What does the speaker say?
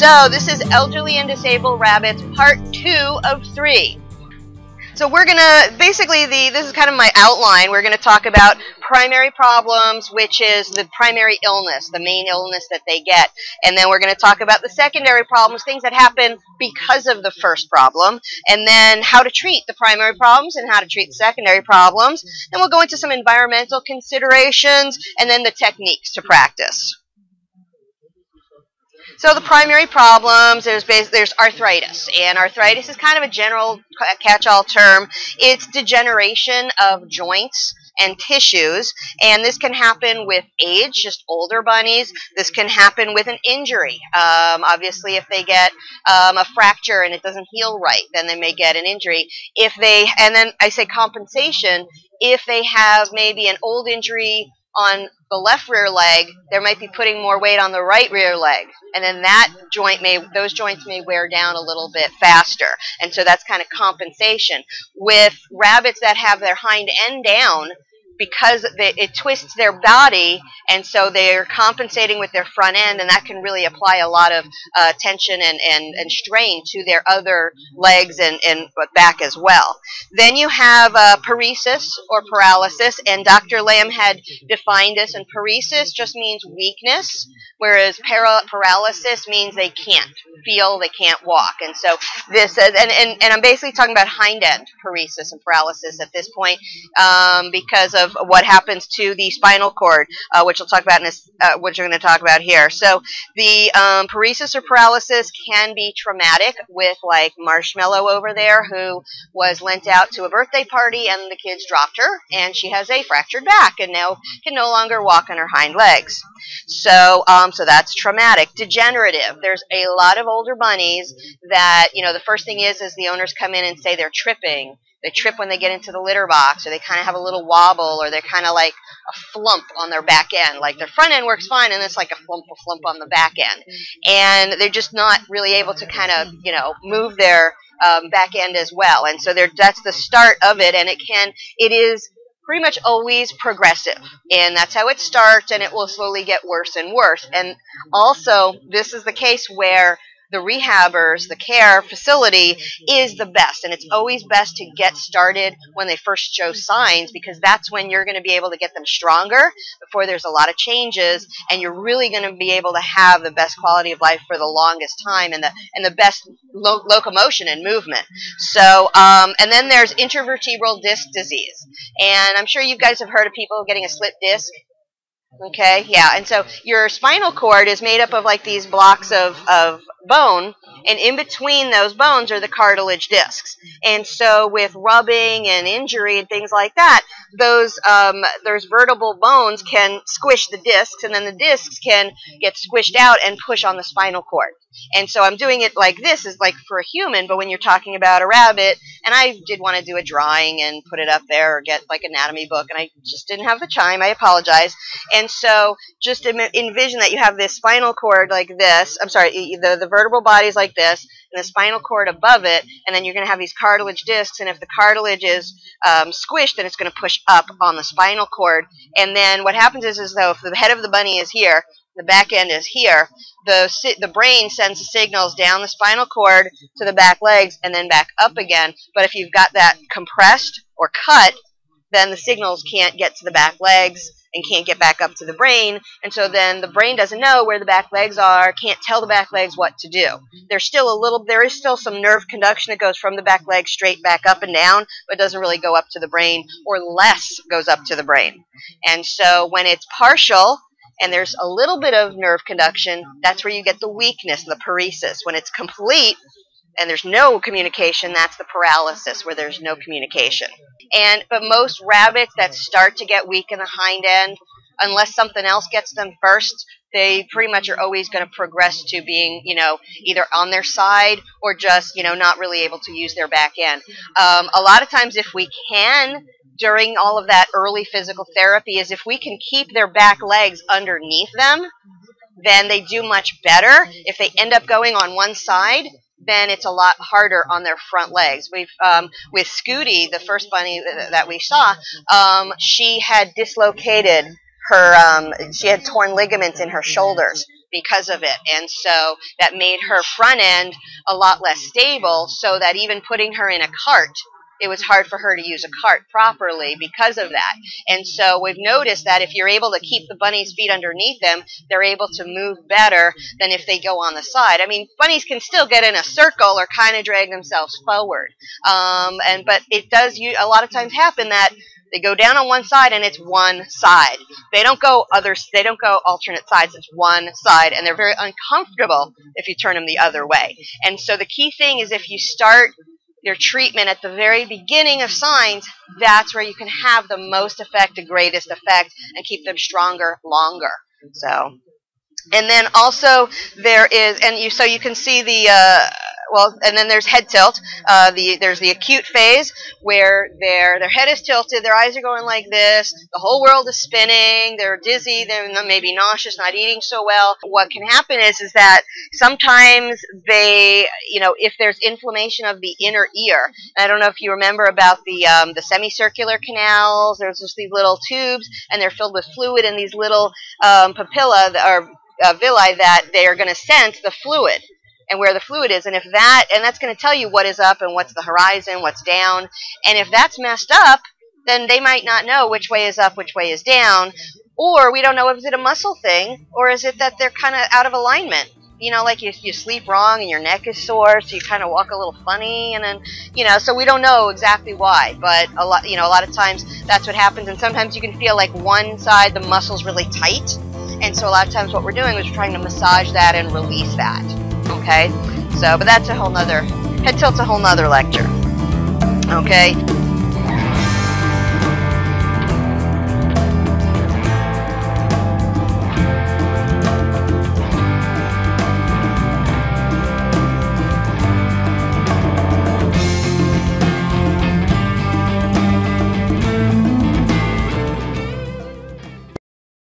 So this is Elderly and Disabled Rabbits Part 2 of 3. So we're going to, basically, this is kind of my outline. We're going to talk about primary problems, which is the primary illness, the main illness that they get. And then we're going to talk about the secondary problems, things that happen because of the first problem. And then how to treat the primary problems and how to treat the secondary problems. Then we'll go into some environmental considerations and then the techniques to practice. So the primary problems, there's arthritis, and arthritis is kind of a general catch-all term. It's degeneration of joints and tissues, and this can happen with age, just older bunnies. This can happen with an injury. Obviously, if they get a fracture and it doesn't heal right, then they may get an injury. And then I say compensation, if they have maybe an old injury on the left rear leg, they might be putting more weight on the right rear leg, and then those joints may wear down a little bit faster, and so that's kind of compensation. With rabbits that have their hind end down, because it twists their body, and so they're compensating with their front end, and that can really apply a lot of tension and strain to their other legs and back as well. Then you have paresis or paralysis, and Dr. Lamb had defined this, and paresis just means weakness, whereas paralysis means they can't feel, they can't walk. And so this is, and I'm basically talking about hind end paresis and paralysis at this point, because of what happens to the spinal cord, which we'll talk about in this, which we're going to talk about here. So the paresis or paralysis can be traumatic, with like Marshmallow over there, who was lent out to a birthday party and the kids dropped her and she has a fractured back and now can no longer walk on her hind legs. So so that's traumatic. Degenerative. There's a lot of older bunnies that, the first thing is the owners come in and say they're tripping. They trip when they get into the litter box, or they kind of have a little wobble, or they're kind of like a flump on their back end. Like their front end works fine, and it's like a flump on the back end. And they're just not really able to kind of, move their back end as well. And so that's the start of it, and it is pretty much always progressive. And that's how it starts, and it will slowly get worse and worse. And also, this is the case where the rehabbers, the care facility, is the best. And it's always best to get started when they first show signs, because that's when you're going to be able to get them stronger before there's a lot of changes, and you're really going to be able to have the best quality of life for the longest time and the best locomotion and movement. So, and then there's intervertebral disc disease. And I'm sure you guys have heard of people getting a slip disc. Okay, yeah, and so your spinal cord is made up of like these blocks of bone, and in between those bones are the cartilage discs. And so with rubbing and injury and things like that, those vertebral bones can squish the discs, and then the discs can get squished out and push on the spinal cord. And so I'm doing it like this is like for a human, but when you're talking about a rabbit, and I did want to do a drawing and put it up there or get like anatomy book, and I just didn't have the time, I apologize. And so just envision that you have this spinal cord like this, I'm sorry, the vertebral body is like this, and the spinal cord above it, and then you're going to have these cartilage discs, and if the cartilage is squished, then it's going to push up on the spinal cord. And then what happens is though if the head of the bunny is here, the back end is here, the brain sends the signals down the spinal cord to the back legs and then back up again. But if you've got that compressed or cut, then the signals can't get to the back legs and can't get back up to the brain, and so then the brain doesn't know where the back legs are, can't tell the back legs what to do. There is still some nerve conduction that goes from the back leg straight back up and down, but it doesn't really go up to the brain, or less goes up to the brain. And so when it's partial, and there's a little bit of nerve conduction, that's where you get the weakness, the paresis. When it's complete and there's no communication, that's the paralysis, where there's no communication. But most rabbits that start to get weak in the hind end, unless something else gets them first, they pretty much are always going to progress to being, either on their side or just, not really able to use their back end. A lot of times, if we can, during all of that early physical therapy, is if we can keep their back legs underneath them, then they do much better. If they end up going on one side, then it's a lot harder on their front legs. With Scooty, the first bunny that we saw, she had dislocated her, she had torn ligaments in her shoulders. because of it. And so that made her front end a lot less stable, so that even putting her in a cart, it was hard for her to use a cart properly because of that. And so we've noticed that if you're able to keep the bunny's feet underneath them, they're able to move better than if they go on the side. I mean, bunnies can still get in a circle or kind of drag themselves forward. But it does a lot of times happen that they go down on one side and it's one side. They don't go alternate sides, it's one side, and they're very uncomfortable if you turn them the other way. And so the key thing is, if you start your treatment at the very beginning of signs, that's where you can have the most effect, the greatest effect, and keep them stronger longer. So, and then also there is, so you can see the and then there's head tilt. There's the acute phase where their head is tilted, their eyes are going like this, the whole world is spinning, they're dizzy, they're maybe nauseous, not eating so well. What can happen is that sometimes they, if there's inflammation of the inner ear, I don't know if you remember about the semicircular canals, there's just these little tubes, and they're filled with fluid, and these little papilla or villi that they are going to sense the fluid and where the fluid is, and that's going to tell you what is up and what's the horizon, what's down. And if that's messed up, then they might not know which way is up, which way is down, or we don't know if it's a muscle thing, or is it that they're kind of out of alignment. Like you sleep wrong and your neck is sore, so you kind of walk a little funny, and then, so we don't know exactly why, but a lot of times that's what happens, and sometimes you can feel like one side, the muscle's really tight, and so a lot of times what we're doing is we're trying to massage that and release that. Okay, so, but that's a whole nother, head tilt's a whole nother lecture. Okay.